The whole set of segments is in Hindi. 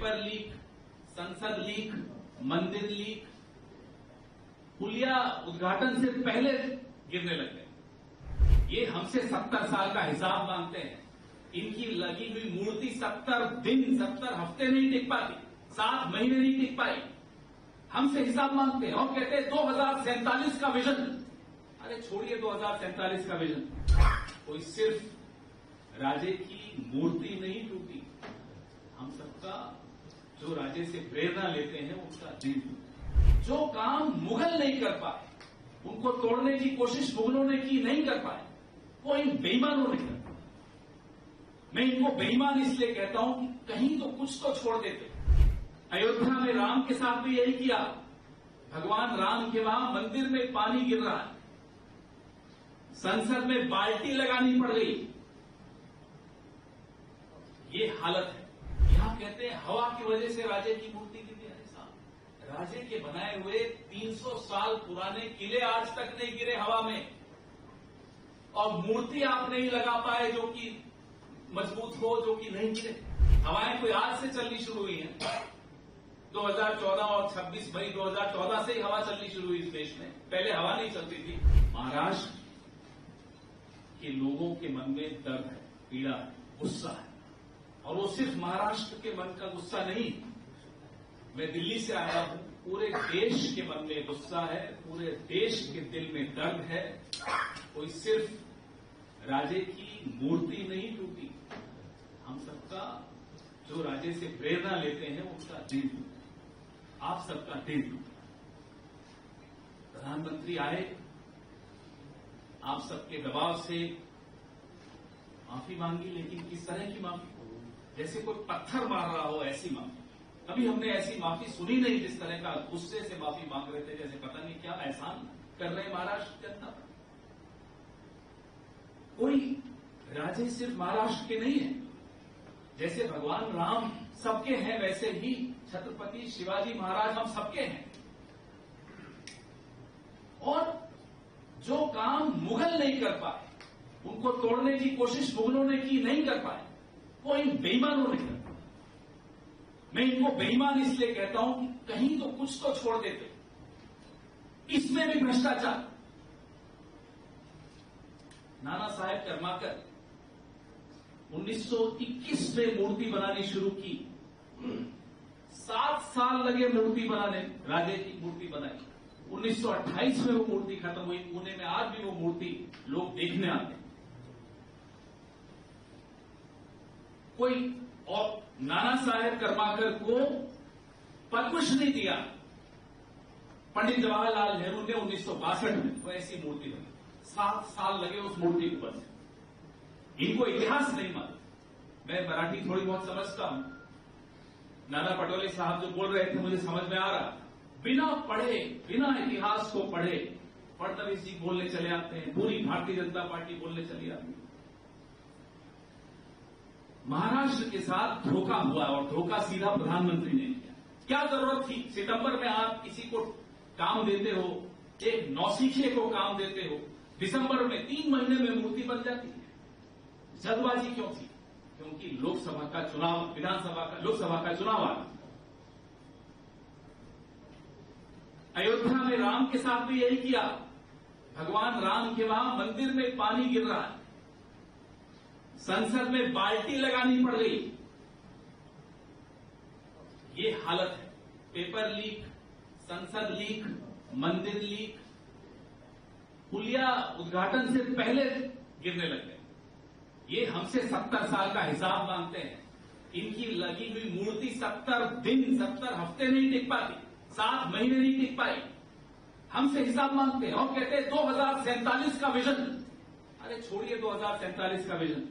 पेपर लीक, संसद लीक, मंदिर लीक, पुलिया उद्घाटन से पहले गिरने लग गए। ये हमसे 70 साल का हिसाब मांगते हैं। इनकी लगी हुई मूर्ति 70 दिन 70 हफ्ते नहीं टिक पाती, 7 महीने नहीं टिक पाई। हमसे हिसाब मांगते हैं और कहते हैं 2047 का विजन। अरे छोड़िए 2047 का विजन, कोई सिर्फ राजे की मूर्ति नहीं टूटी, हम सबका जो राजे से प्रेरणा लेते हैं उसका दिल। जो काम मुगल नहीं कर पाए, उनको तोड़ने की कोशिश मुगलों ने की, नहीं कर पाए, वो इन बेईमानों ने कर पाए। मैं इनको बेईमान इसलिए कहता हूं कि कहीं तो कुछ तो छोड़ देते। अयोध्या में राम के साथ भी यही किया। भगवान राम के वहां मंदिर में पानी गिर रहा है, संसद में बाल्टी लगानी पड़ गई। ये हालत है। यहां कहते हैं हवा की वजह से राजे की मूर्ति गिरी। राजे के बनाए हुए 300 साल पुराने किले आज तक नहीं गिरे हवा में, और मूर्ति आप नहीं लगा पाए जो कि मजबूत हो, जो कि नहीं गिरे। हवाएं कोई आज से चलनी शुरू हुई हैं। 2014 और 26 मई 2014 से ही हवा चलनी शुरू हुई इस देश में, पहले हवा नहीं चलती थी। महाराष्ट्र के लोगों के मन में दर्द है, पीड़ा है, गुस्सा है, और वो सिर्फ महाराष्ट्र के मन का गुस्सा नहीं, मैं दिल्ली से आया हूं, पूरे देश के मन में गुस्सा है, पूरे देश के दिल में दर्द है। कोई सिर्फ राजे की मूर्ति नहीं टूटी, हम सबका जो राजे से प्रेरणा लेते हैं उसका दिल, आप सबका दिल। प्रधानमंत्री आए, आप सबके दबाव से माफी मांगी, लेकिन किस तरह की माफी? जैसे कोई पत्थर मार रहा हो ऐसी माफी। कभी हमने ऐसी माफी सुनी नहीं, जिस तरह का गुस्से से माफी मांग रहे थे, जैसे पता नहीं क्या एहसान कर रहे महाराष्ट्र जनता पर। कोई राजे सिर्फ महाराष्ट्र के नहीं है। जैसे भगवान राम सबके हैं, वैसे ही छत्रपति शिवाजी महाराज हम सबके हैं। और जो काम मुगल नहीं कर पाए, उनको तोड़ने की कोशिश मुगलों ने की, नहीं कर पाए, वो इन बेईमानों ने कर। मैं इनको बेईमान इसलिए कहता हूं कि कहीं तो कुछ तो छोड़ देते। इसमें भी भ्रष्टाचार। नाना साहेब कर्माकर 1921 में मूर्ति बनानी शुरू की, 7 साल लगे मूर्ति बनाने, राजे की मूर्ति बनाई। 1928 में वो मूर्ति खत्म हुई। पुणे में आज भी वो मूर्ति लोग देखने आते हैं। कोई और नाना साहेब कर्माकर को पद्मश्री दिया पंडित जवाहरलाल नेहरू ने 1962 में, वो ऐसी मूर्ति बनी। 7 साल लगे उस मूर्ति को बनने। इनको इतिहास नहीं मालूम। मैं मराठी थोड़ी बहुत समझता हूं। नाना पटोले साहब जो बोल रहे थे मुझे समझ में आ रहा। बिना पढ़े, बिना इतिहास को पढ़े फडणवीस जी बोलने चले आते हैं, पूरी भारतीय जनता पार्टी बोलने चली आती है। महाराष्ट्र के साथ धोखा हुआ, और धोखा सीधा प्रधानमंत्री ने किया। क्या जरूरत थी? सितंबर में आप किसी को काम देते हो, एक नौसिखिए को काम देते हो, दिसंबर में 3 महीने में मूर्ति बन जाती है। जल्दबाजी क्यों थी? क्योंकि लोकसभा का चुनाव, लोकसभा का चुनाव आ रहा। अयोध्या में राम के साथ भी यही किया। भगवान राम के वहां मंदिर में पानी गिर रहा है, संसद में बाल्टी लगानी पड़ गई। ये हालत है। पेपर लीक, संसद लीक, मंदिर लीक, पुलिया उद्घाटन से पहले गिरने लग गए। ये हमसे 70 साल का हिसाब मांगते हैं। इनकी लगी हुई मूर्ति 70 दिन 70 हफ्ते नहीं टिक पाती, 7 महीने नहीं टिक पाई। हमसे हिसाब मांगते हैं और कहते हैं 2047 का विजन। अरे छोड़िए 2047 का विजन,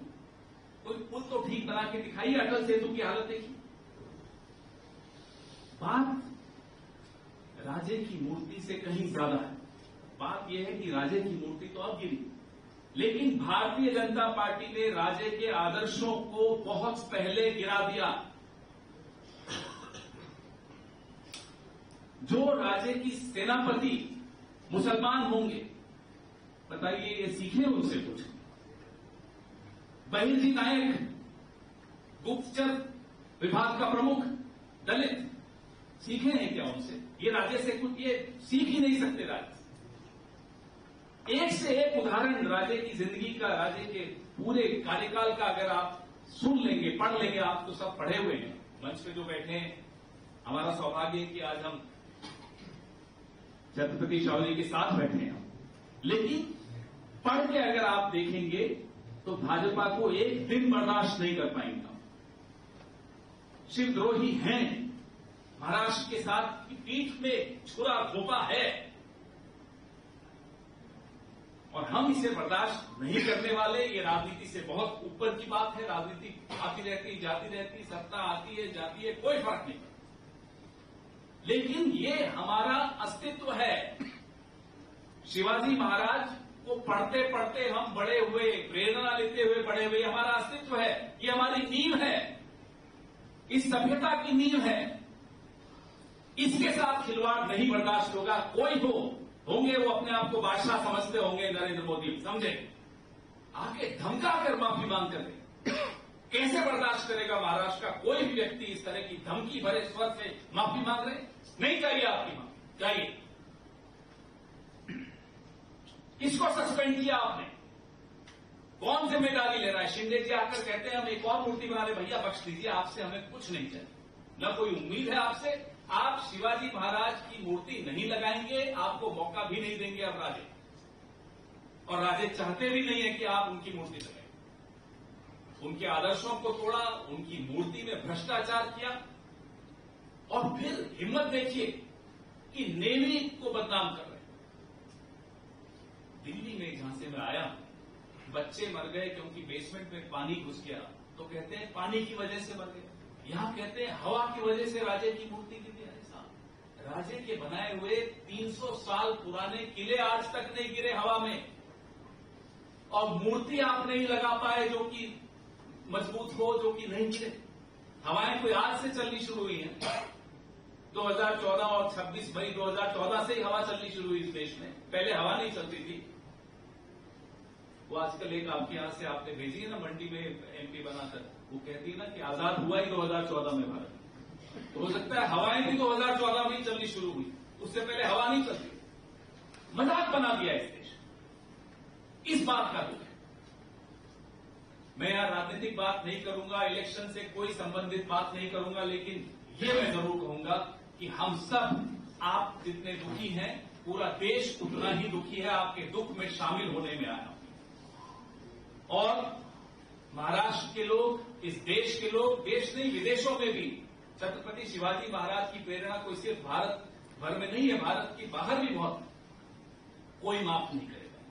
कोई पुल तो ठीक बना के दिखाइए। अटल सेतु की हालत देखिए। बात राजे की मूर्ति से कहीं ज्यादा है। बात यह है कि राजे की मूर्ति तो अब गिरी, लेकिन भारतीय जनता पार्टी ने राजे के आदर्शों को बहुत पहले गिरा दिया। जो राजे की सेनापति मुसलमान होंगे, बताइए ये सीखे उनसे कुछ। बहिर्जी नायक, गुप्तचर विभाग का प्रमुख, दलित सीखे हैं क्या उनसे? ये राज्य से कुछ ये सीख ही नहीं सकते। राज्य एक से एक उदाहरण राज्य की जिंदगी का, राज्य के पूरे कार्यकाल का अगर आप सुन लेंगे, पढ़ लेंगे, आप तो सब पढ़े हुए हैं मंच पे जो बैठे हैं। हमारा सौभाग्य है कि आज हम छत्रपति शिवाजी के साथ बैठे हैं, लेकिन पढ़ के अगर आप देखेंगे तो भाजपा को एक दिन बर्दाश्त नहीं कर पाएंगे। शिवद्रोही हैं, महाराष्ट्र के साथ पीठ में छुरा घोंपा है और हम इसे बर्दाश्त नहीं करने वाले। ये राजनीति से बहुत ऊपर की बात है। राजनीति आती रहती, जाती रहती, सत्ता आती है, जाती है, कोई फर्क नहीं पड़ता, लेकिन ये हमारा अस्तित्व है। शिवाजी महाराज को पढ़ते पढ़ते हम बड़े हुए, प्रेरणा लेते हुए बड़े हुए। हमारा अस्तित्व है, ये हमारी नींव है, इस सभ्यता की नींव है। इसके साथ खिलवाड़ नहीं बर्दाश्त होगा। कोई होंगे वो अपने आप को बादशाह समझते होंगे, नरेंद्र मोदी समझे, आके धमका कर माफी मांग कर दे। कैसे बर्दाश्त करेगा महाराष्ट्र का कोई भी व्यक्ति इस तरह की धमकी भरे स्वर से माफी मांग रहे? नहीं चाहिए आपकी माफी, चाहिए। किसको सस्पेंड किया आपने? कौन जिम्मेदारी ले रहा है? शिंदे जी आकर कहते हैं हम एक और मूर्ति बना रहे। भैया बख्श दीजिए, आपसे हमें कुछ नहीं चाहिए, न कोई उम्मीद है आपसे। आप शिवाजी महाराज की मूर्ति नहीं लगाएंगे, आपको मौका भी नहीं देंगे अब राजे, और राजे चाहते भी नहीं है कि आप उनकी मूर्ति लगाएं। उनके आदर्शों को तोड़ा, उनकी मूर्ति में भ्रष्टाचार किया, और फिर हिम्मत देखिए कि नेवी को बदनाम कर रहे हैं। दिल्ली में जहां से मैं आया, बच्चे मर गए क्योंकि बेसमेंट में पानी घुस गया, तो कहते हैं पानी की वजह से मर गए। यहां कहते हैं हवा की वजह से राजे की मूर्ति गिर गया। ऐसा राजे के बनाए हुए 300 साल पुराने किले आज तक नहीं गिरे हवा में, और मूर्ति आप नहीं लगा पाए जो कि मजबूत हो, जो कि नहीं गिरे। हवाएं कोई आज से चलनी शुरू हुई है। 2014 और 26 मई 2014 से ही हवा चलनी शुरू हुई इस देश में, पहले हवा नहीं चलती थी। वो आजकल एक आपके यहां से आपने भेजी है ना, मंडी में एमपी बनाकर, वो कहती है ना कि आजाद हुआ ही 2014 में भारत। तो हो सकता है हवाएं भी 2014 में ही चलनी शुरू हुई, उससे पहले हवा नहीं चलती। मजाक बना दिया इस देश, इस बात का दुख है। मैं यहां राजनीतिक बात नहीं करूंगा, इलेक्शन से कोई संबंधित बात नहीं करूंगा, लेकिन ये मैं जरूर कहूंगा कि हम सब, आप जितने दुखी हैं, पूरा देश उतना ही दुखी है। आपके दुख में शामिल होने में आया, और महाराष्ट्र के लोग, इस देश के लोग, देश नहीं विदेशों में भी छत्रपति शिवाजी महाराज की प्रेरणा कोई सिर्फ भारत भर में नहीं है, भारत के बाहर भी बहुत, कोई माफ नहीं करे।